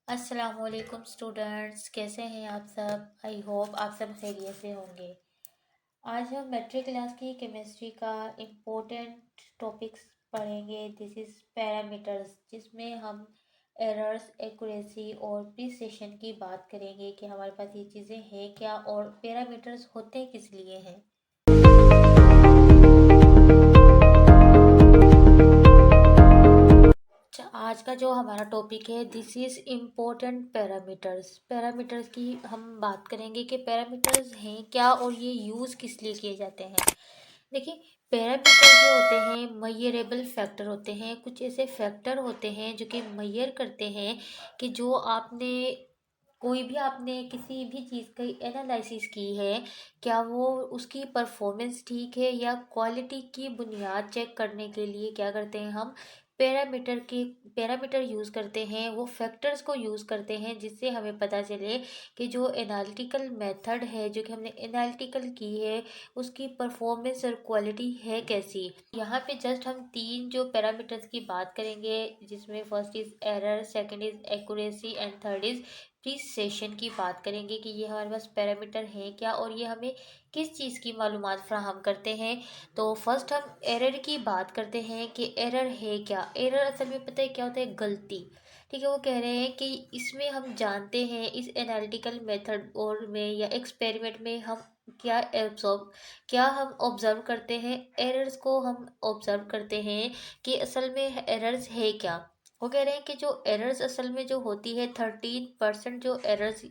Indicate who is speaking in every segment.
Speaker 1: अस्सलामुअलैकुम स्टूडेंट्स, कैसे हैं आप सब। आई होप आप सब खैरियत से होंगे। आज हम मैट्रिक क्लास की केमिस्ट्री का इम्पोर्टेंट टॉपिक्स पढ़ेंगे। दिस इज़ पैरामीटर्स, जिसमें हम एरर्स, एक्यूरेसी और प्रिसिशन की बात करेंगे कि हमारे पास ये चीज़ें हैं क्या और पैरामीटर्स होते किस लिए हैं। अच्छा, आज का जो हमारा टॉपिक है this is important parameters. Parameters की हम बात करेंगे कि पैरामीटर्स हैं क्या और ये यूज़ किस लिए किए जाते हैं। देखिए, पैरामीटर जो होते हैं मेजरेबल फैक्टर होते हैं। कुछ ऐसे फैक्टर होते हैं जो कि मेजर करते हैं कि जो आपने कोई भी आपने किसी भी चीज़ की एनालिसिस की है, क्या वो उसकी परफॉर्मेंस ठीक है या क्वालिटी की बुनियाद चेक करने के लिए क्या करते हैं हम पैरामीटर यूज़ करते हैं। वो फैक्टर्स को यूज़ करते हैं जिससे हमें पता चले कि जो एनालिटिकल मेथड है, जो कि हमने एनालिटिकल की है, उसकी परफॉर्मेंस और क्वालिटी है कैसी। यहाँ पे जस्ट हम तीन जो पैरामीटर्स की बात करेंगे, जिसमें first is error, second is accuracy and third is precision की बात करेंगे कि ये हमारे पास पैरामीटर हैं क्या और ये हमें किस चीज़ की मालूमात फराहम करते हैं। तो फर्स्ट हम एरर की बात करते हैं कि एरर है क्या। एरर असल में पता है क्या होता है, गलती। ठीक है, वो कह रहे हैं कि इसमें हम जानते हैं इस एनालिटिकल मेथड और में या एक्सपेरिमेंट में हम क्या हम ऑब्जर्व करते हैं, एरर्स को हम ऑब्जर्व करते हैं कि असल में एरर्स है क्या। वो कह रहे हैं कि जो एरर्स असल में जो होती है 13% जो एरर्स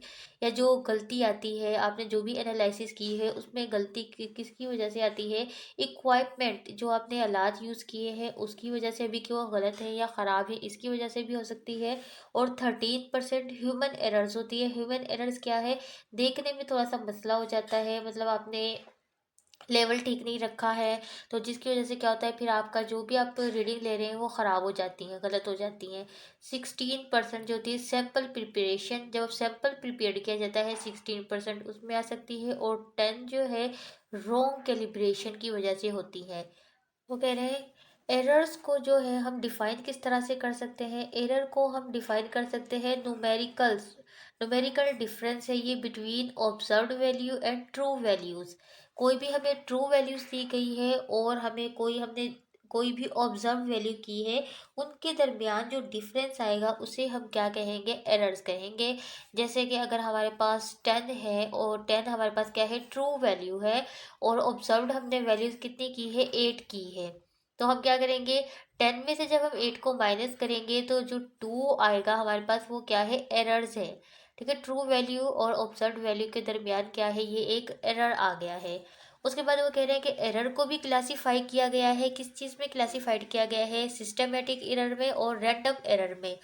Speaker 1: या जो गलती आती है, आपने जो भी एनालिसिस की है उसमें गलती किसकी वजह से आती है। इक्वाइपमेंट जो आपने आलात यूज़ किए हैं उसकी वजह से भी, क्यों गलत है या ख़राब है, इसकी वजह से भी हो सकती है। और 13% ह्यूमन एरर्स होती है। ह्यूमन एरर्स क्या है, देखने में थोड़ा सा मसला हो जाता है, मतलब आपने लेवल ठीक नहीं रखा है, तो जिसकी वजह से क्या होता है, फिर आपका जो भी आप रीडिंग ले रहे हैं वो ख़राब हो जाती हैं, गलत हो जाती हैं। 16% जो होती है सैम्पल प्रिपरेशन, जब सैम्पल प्रिपेयर किया जाता है 16% उसमें आ सकती है। और 10 जो है रॉन्ग कैलिब्रेशन की वजह से होती है। वो कह रहे हैं एरर्स को जो है हम डिफाइन किस तरह से कर सकते हैं। एरर को हम डिफाइन कर सकते हैं न्यूमेरिकल डिफरेंस है ये between observed value and true values. कोई भी हमें ट्रू वैल्यूज़ दी गई है और हमने कोई भी ऑब्जर्व वैल्यू की है, उनके दरमियान जो डिफरेंस आएगा उसे हम क्या कहेंगे, एरर्स कहेंगे। जैसे कि अगर हमारे पास 10 है और 10 हमारे पास क्या है, ट्रू वैल्यू है, और ऑब्जर्व्ड हमने वैल्यूज कितनी की है, 8 की है। तो हम क्या करेंगे, 10 में से जब हम 8 को माइनस करेंगे तो जो 2 आएगा हमारे पास वो क्या है, एरर्स है। ठीक है, ट्रू वैल्यू और ऑब्जर्व्ड वैल्यू के दरमियान क्या है, ये एक एरर आ गया है। उसके बाद वो कह रहे हैं कि एरर को भी क्लासीफाई किया गया है, किस चीज़ में क्लासीफाइड किया गया है, सिस्टमेटिक एरर में और रैंडम एरर में।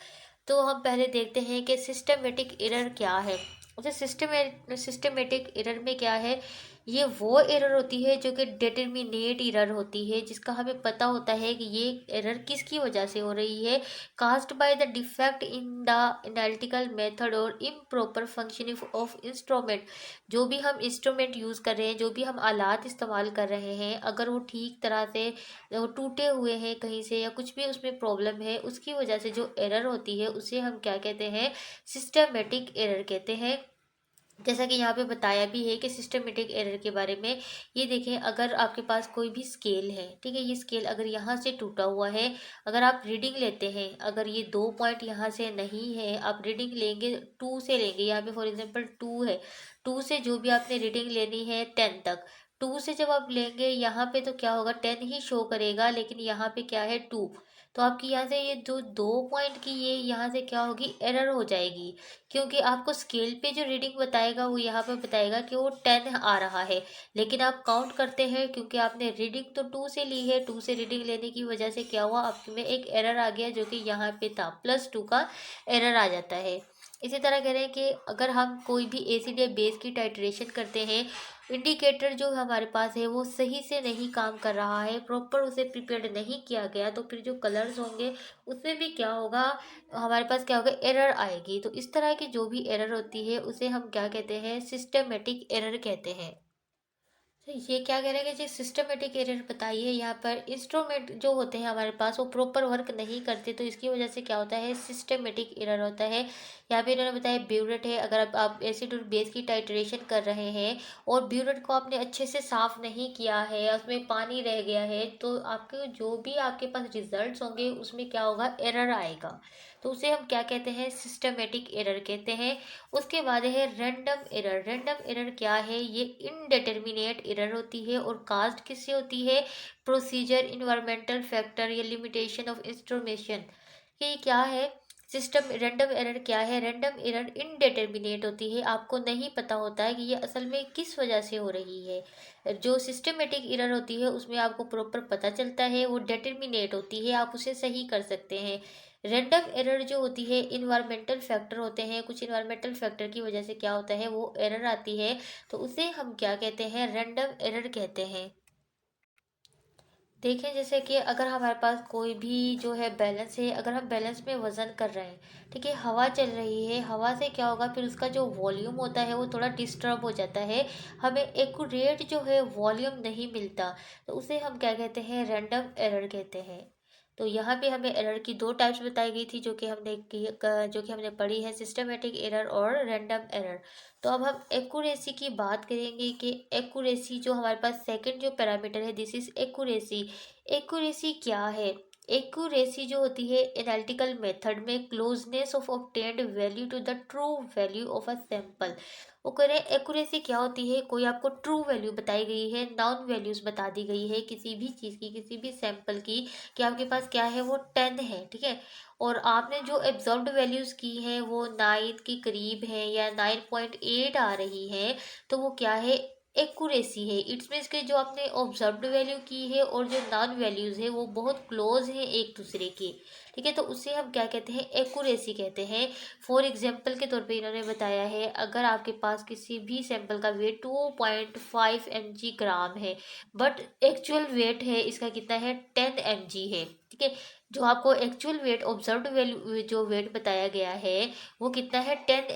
Speaker 1: तो हम पहले देखते हैं कि सिस्टमेटिक एरर क्या है। अच्छा, सिस्टमेटिक एरर में क्या है, ये वो एरर होती है जो कि डिटर्मिनेट एरर होती है, जिसका हमें पता होता है कि ये एरर किसकी वजह से हो रही है। Caused by the defect in the analytical method और इम्प्रॉपर फंक्शनिंग ऑफ इंस्ट्रूमेंट। जो भी हम इंस्ट्रूमेंट यूज़ कर रहे हैं, जो भी हम आलात इस्तेमाल कर रहे हैं, अगर वो ठीक तरह से वो टूटे हुए हैं कहीं से या कुछ भी उसमें प्रॉब्लम है, उसकी वजह से जो एरर होती है उसे हम क्या कहते हैं, सिस्टमेटिक एरर कहते हैं। जैसा कि यहाँ पे बताया भी है कि सिस्टमेटिक एरर के बारे में। ये देखें, अगर आपके पास कोई भी स्केल है, ठीक है, ये स्केल अगर यहाँ से टूटा हुआ है, अगर आप रीडिंग लेते हैं, अगर ये 2 पॉइंट यहाँ से नहीं है, आप रीडिंग लेंगे 2 से लेंगे, यहाँ पे फॉर एग्जांपल 2 है, 2 से जो भी आपने रीडिंग लेनी है 10 तक, 2 से जब आप लेंगे यहाँ पे तो क्या होगा, 10 ही शो करेगा, लेकिन यहाँ पे क्या है, 2। तो आपकी यहाँ से ये जो 2 पॉइंट की ये यहाँ से क्या होगी, एरर हो जाएगी। क्योंकि आपको स्केल पे जो रीडिंग बताएगा वो यहाँ पे बताएगा कि वो 10 आ रहा है, लेकिन आप काउंट करते हैं क्योंकि आपने रीडिंग तो 2 से ली है, 2 से रीडिंग लेने की वजह से क्या हुआ, आप में एक एरर आ गया जो कि यहाँ पे था, +2 का एरर आ जाता है। इसी तरह कह रहे हैं कि अगर हम कोई भी एसिड या बेस की टाइट्रेशन करते हैं, इंडिकेटर जो हमारे पास है वो सही से नहीं काम कर रहा है, प्रॉपर उसे प्रिपेयर्ड नहीं किया गया, तो फिर जो कलर्स होंगे उसमें भी क्या होगा, हमारे पास क्या होगा, एरर आएगी। तो इस तरह की जो भी एरर होती है उसे हम क्या कहते हैं, सिस्टमेटिक एरर कहते हैं। तो ये क्या कह रहे हैं कि जी सिस्टमेटिक एरर बताइए। यहाँ पर इंस्ट्रूमेंट जो होते हैं हमारे पास वो प्रॉपर वर्क नहीं करते, तो इसकी वजह से क्या होता है, सिस्टमेटिक एरर होता है। यहाँ पे इन्होंने बताया ब्यूरेट है, अगर आप एसिड और बेस की टाइट्रेशन कर रहे हैं और ब्यूरेट को आपने अच्छे से साफ नहीं किया है, उसमें पानी रह गया है, तो आपके जो भी आपके पास रिजल्ट्स होंगे उसमें क्या होगा, एरर आएगा। तो उसे हम क्या कहते हैं, सिस्टमेटिक एरर कहते हैं। उसके बाद है रैंडम एरर। रैंडम एरर क्या है, ये इनडिटर्मिनेट एरर होती है और कास्ट किससे होती है, प्रोसीजर, इन्वायरमेंटल फैक्टर या लिमिटेशन ऑफ इंस्ट्रूमेशन। ये क्या है, सिस्टम रैंडम एरर क्या है, रैंडम एरर इनडिटर्मिनेट होती है, आपको नहीं पता होता है कि ये असल में किस वजह से हो रही है। जो सिस्टमेटिक एरर होती है उसमें आपको प्रॉपर पता चलता है, वो डिटर्मिनेट होती है, आप उसे सही कर सकते हैं। रैंडम एरर जो होती है, इन्वायरमेंटल फैक्टर होते हैं, कुछ इन्वायरमेंटल फैक्टर की वजह से क्या होता है, वो एरर आती है, तो उसे हम क्या कहते हैं, रैंडम एरर कहते हैं। देखें जैसे कि अगर हमारे पास कोई भी जो है बैलेंस है, अगर हम बैलेंस में वज़न कर रहे हैं, ठीक है, हवा चल रही है, हवा से क्या होगा, फिर उसका जो वॉल्यूम होता है वो थोड़ा डिस्टर्ब हो जाता है, हमें एक्यूरेट जो है वॉल्यूम नहीं मिलता, तो उसे हम क्या कहते हैं, रैंडम एरर कहते हैं। तो यहाँ पे हमें एरर की दो टाइप्स बताई गई थी, जो कि हमने पढ़ी है, सिस्टमेटिक एरर और रैंडम एरर। तो अब हम एक्यूरेसी की बात करेंगे कि एक्यूरेसी जो हमारे पास सेकंड जो पैरामीटर है, दिस इज एक्यूरेसी। एक्यूरेसी क्या है, एक्यूरेसी जो होती है एनालिटिकल मेथड में closeness of obtained value to the true value of a sample. वो कह रहे हैं एक्यूरेसी क्या होती है, कोई आपको ट्रू वैल्यू बताई गई है, नाउन वैल्यूज बता दी गई है किसी भी चीज़ की, किसी भी सैंपल की, कि आपके पास क्या है, वो 10 है, ठीक है, और आपने जो एब्जॉर्ब्ड वैल्यूज की हैं वो 9 के करीब है या 9.8 आ रही है, तो वो क्या है, एक्यूरेसी है। इट्स मीन्स के जो आपने ऑब्जर्व्ड वैल्यू की है और जो नॉन वैल्यूज है वो बहुत क्लोज है एक दूसरे के, ठीक है, तो उसे हम क्या कहते हैं, एक्यूरेसी कहते हैं। फॉर एग्जाम्पल के तौर पे इन्होंने बताया है, अगर आपके पास किसी भी सैंपल का वेट 2.5 mg ग्राम है, बट एक्चुअल वेट है इसका कितना है, 10 mg है, ठीक है, जो आपको एक्चुअल वेट ऑब्जर्व्ड वैल्यू जो वेट बताया गया है वो कितना है, 10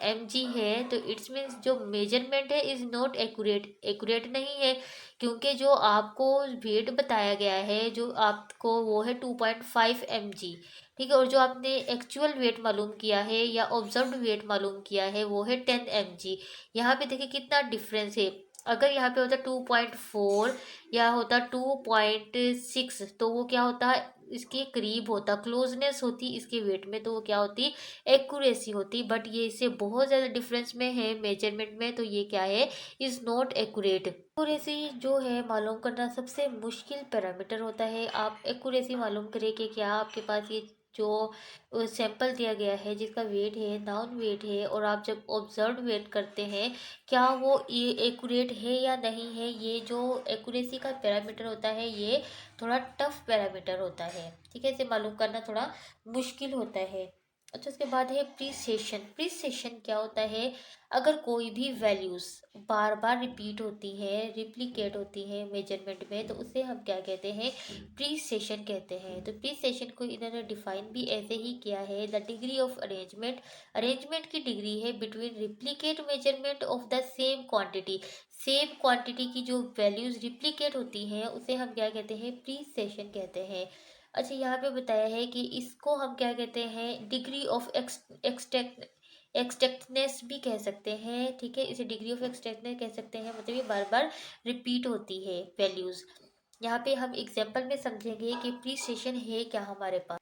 Speaker 1: mg है, तो इट्स मीन्स जो मेजरमेंट है इज नॉट एक्यूरेट, एक्यूरेट नहीं है, क्योंकि जो आपको वेट बताया गया है जो आपको वो है 2.5 mg, ठीक है, और जो आपने एक्चुअल वेट मालूम किया है या ऑब्जर्व्ड वेट मालूम किया है वो है 10 mg। यहाँ पे देखिए कितना डिफरेंस है, अगर यहाँ पे होता 2.4 या होता 2.6 तो वो क्या होता, इसके करीब होता, क्लोजनेस होती इसके वेट में, तो वो क्या होती, एक्यूरेसी होती, बट ये इससे बहुत ज़्यादा डिफरेंस में है मेजरमेंट में, तो ये क्या है, इज़ नॉट एक्यूरेट। एक्यूरेसी जो है मालूम करना सबसे मुश्किल पैरामीटर होता है। आप एक्यूरेसी मालूम करें कि क्या आपके पास ये जो सैंपल दिया गया है जिसका वेट है, नाउन वेट है, और आप जब ऑब्जर्व वेट करते हैं क्या वो ये एक्यूरेट है या नहीं है, ये जो एक्यूरेसी का पैरामीटर होता है ये थोड़ा टफ पैरामीटर होता है, ठीक है, इसे मालूम करना थोड़ा मुश्किल होता है। अच्छा, उसके बाद है प्रीसेशन। प्रीसेशन क्या होता है, अगर कोई भी वैल्यूज़ बार बार रिपीट होती है, रिप्लिकेट होती है मेजरमेंट में, तो उसे हम क्या कहते हैं, प्रीसेशन कहते हैं। तो प्रीसेशन को इन्होंने डिफाइन भी ऐसे ही किया है, the degree of arrangement, arrangement की डिग्री है between replicate measurement of the same quantity, same quantity की जो वैल्यूज़ रिप्लिकेट होती हैं उसे हम क्या कहते हैं, प्रीसेशन कहते हैं। अच्छा, यहाँ पे बताया है कि इसको हम क्या कहते हैं, डिग्री ऑफ एक्सटेक्टनेस भी कह सकते हैं, ठीक है, इसे डिग्री ऑफ एक्सटेक्टनेस कह सकते हैं, मतलब ये बार बार रिपीट होती है वैल्यूज़। यहाँ पे हम एग्जाम्पल में समझेंगे कि प्रीसेशन है क्या हमारे पास।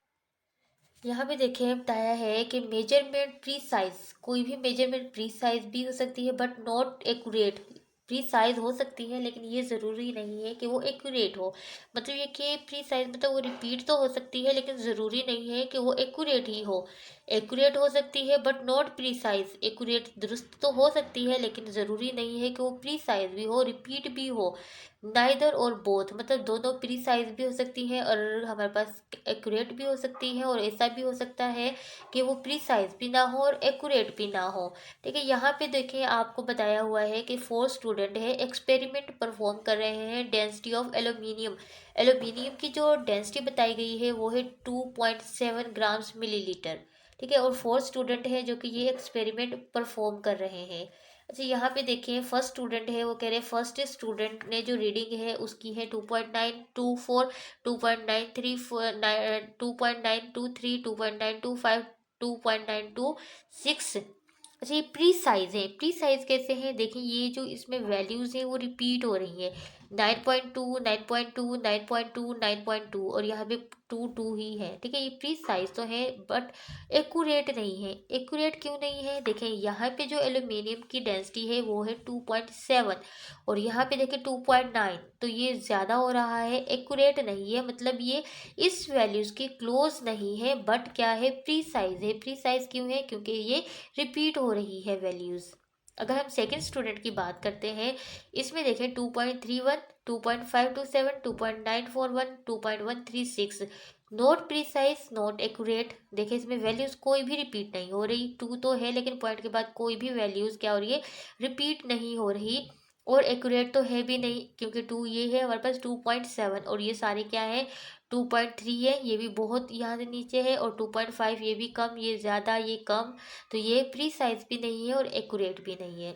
Speaker 1: यहाँ पे देखिए बताया है कि मेजरमेंट प्री साइज, कोई भी मेजरमेंट प्री साइज भी हो सकती है but not accurate. Pre size हो सकती है लेकिन ये ज़रूरी नहीं है कि वो एक्यूरेट हो, मतलब ये कि प्री साइज मतलब वो रिपीट तो हो सकती है लेकिन ज़रूरी नहीं है कि वो एक्यूरेट ही हो। एक्यूरेट हो सकती है but not pre size, accurate दुरुस्त तो हो सकती है लेकिन ज़रूरी नहीं है कि वो प्री साइज भी हो, रिपीट भी हो। नाइदर और बोथ, मतलब दोनों प्री साइज भी हो सकती है और हमारे पास एक्यूरेट भी हो सकती है, और ऐसा भी हो सकता है कि वो प्री साइज भी ना हो और एक्यूरेट भी ना हो, ठीक है। यहाँ पे देखिए आपको बताया हुआ है कि 4 स्टूडेंट है, एक्सपेरिमेंट परफॉर्म कर रहे हैं डेंसिटी ऑफ एल्यूमिनियम। एल्यूमिनियम की जो डेंसिटी बताई गई है वो है 2.7 ग्राम्स मिलीलीटर, ठीक है, और 4 स्टूडेंट हैं जो कि ये एक्सपेरिमेंट परफॉर्म कर रहे हैं। अच्छा, यहाँ पे देखिए फर्स्ट स्टूडेंट है, वो कह रहे हैं फर्स्ट स्टूडेंट ने जो रीडिंग है उसकी है 2.924, 2.934, 2.923, 2.925, 2.926। अच्छा, ये प्री साइज है। प्री साइज कैसे है, देखिए ये जो इसमें वैल्यूज है वो रिपीट हो रही है। 9.2, 9.2, 9.2, 9.2, और यहाँ पे 2 ही है। ठीक है, ये प्री साइज तो है बट एक्यूरेट नहीं है। एक्यूरेट क्यों नहीं है, देखें यहाँ पे जो एल्यूमिनियम की डेंसिटी है वो है 2.7, और यहाँ पे देखें 2.9, तो ये ज़्यादा हो रहा है, एक्यूरेट नहीं है। मतलब ये इस वैल्यूज़ के क्लोज नहीं है, बट क्या है, प्री साइज है। प्री साइज क्यों है, क्योंकि ये रिपीट हो रही है वैल्यूज़। अगर हम सेकेंड स्टूडेंट की बात करते हैं, इसमें देखें 2.31, 2.527, 2.941, 2.136, नोट प्रिसाइज, नोट एक्यूरेट। देखिए इसमें वैल्यूज कोई भी रिपीट नहीं हो रही। 2 तो है लेकिन पॉइंट के बाद कोई भी वैल्यूज क्या हो रही है, रिपीट नहीं हो रही। और एक्यूरेट तो है भी नहीं, क्योंकि 2 ये है हमारे पास 2.7, और ये सारे क्या है, 2.3 है, ये भी बहुत यहाँ से नीचे है, और 2.5 ये भी कम, ये ज़्यादा, ये कम। तो ये प्री साइज भी नहीं है और एक्यूरेट भी नहीं है।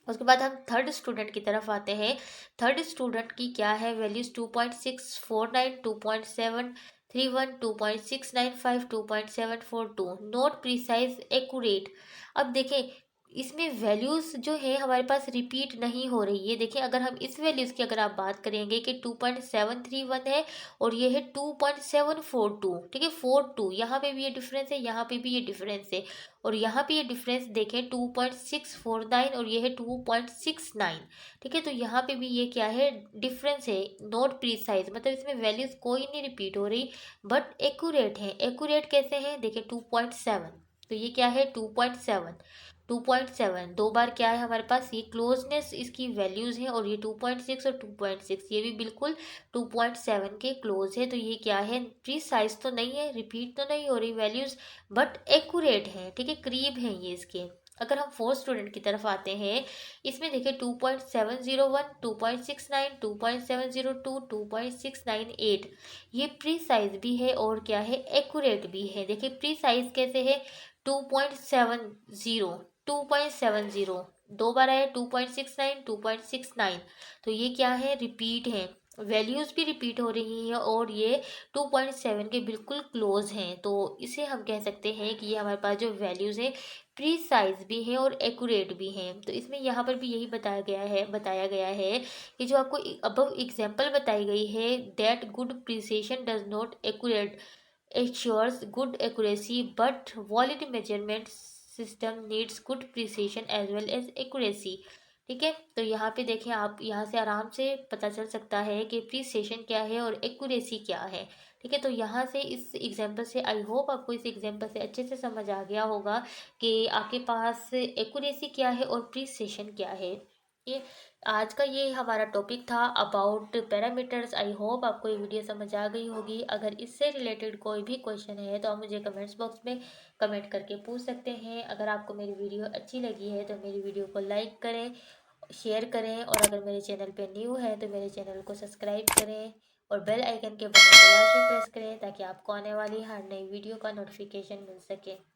Speaker 1: उसके बाद हम थर्ड स्टूडेंट की तरफ आते हैं। थर्ड स्टूडेंट की क्या है वैल्यूज, 2.649, 2.731, 2.695, 2.742, नोट प्रिसाइज एक्यूरेट। अब देखें इसमें वैल्यूज जो है हमारे पास रिपीट नहीं हो रही है। देखिए अगर हम इस वैल्यूज की अगर आप बात करेंगे कि 2.731 है और ये है 2.742, ठीक है, 42, यहाँ पे भी ये डिफरेंस है, यहाँ पे भी ये डिफरेंस है, और यहाँ पे ये डिफरेंस देखें 2.649 और ये है 2.69। ठीक है, तो यहाँ पे भी ये क्या है, डिफरेंस है, नॉट प्रीसाइज। मतलब इसमें वैल्यूज कोई नहीं रिपीट हो रही बट एक्यूरेट है। एक्यूरेट कैसे है, देखें 2.7, तो ये क्या है 2.7, 2.7 दो बार क्या है हमारे पास, ये क्लोजनेस इसकी वैल्यूज है, और ये 2.6 और 2.6 ये भी बिल्कुल 2.7 के क्लोज है। तो ये क्या है, प्रीसाइज तो नहीं है, रिपीट तो नहीं हो रही वैल्यूज, बट एक्यूरेट है। ठीक है, करीब है ये इसके। अगर हम फोर्थ स्टूडेंट की तरफ आते हैं, इसमें देखिए 2.701, 2.69, 2.702, 2.698, ये प्री साइज भी है और क्या है, एक्यूरेट भी है। देखिए प्री साइज कैसे है, 2.70, 2.70 दो बार आया, 2.69, 2.69, तो ये क्या है, रिपीट है। वैल्यूज़ भी रिपीट हो रही हैं और ये 2.7 के बिल्कुल क्लोज हैं। तो इसे हम कह सकते हैं कि ये हमारे पास जो वैल्यूज़ हैं प्रीसाइज भी हैं और एक्यूरेट भी हैं। तो इसमें यहाँ पर भी यही बताया गया है कि जो आपको अबव एग्जाम्पल बताई गई है, that good precision does not accurate ensures good accuracy, but valid measurement system needs good precision as well as accuracy। ठीक है, तो यहाँ पे देखें आप, यहाँ से आराम से पता चल सकता है कि प्रिसिशन क्या है और एक्यूरेसी क्या है। ठीक है, तो यहाँ से इस एग्जांपल से आई होप आपको इस एग्जांपल से अच्छे से समझ आ गया होगा कि आपके पास एक्यूरेसी क्या है और प्रिसिशन क्या है। ये आज का ये हमारा टॉपिक था अबाउट पैरामीटर्स। आई होप आपको ये वीडियो समझ आ गई होगी। अगर इससे रिलेटेड कोई भी क्वेश्चन है तो आप मुझे कमेंट्स बॉक्स में कमेंट करके पूछ सकते हैं। अगर आपको मेरी वीडियो अच्छी लगी है तो मेरी वीडियो को लाइक करें, शेयर करें, और अगर मेरे चैनल पे न्यू है तो मेरे चैनल को सब्सक्राइब करें और बेल आइकन के बटन को लास्ट में प्रेस करें ताकि आपको आने वाली हर नई वीडियो का नोटिफिकेशन मिल सके।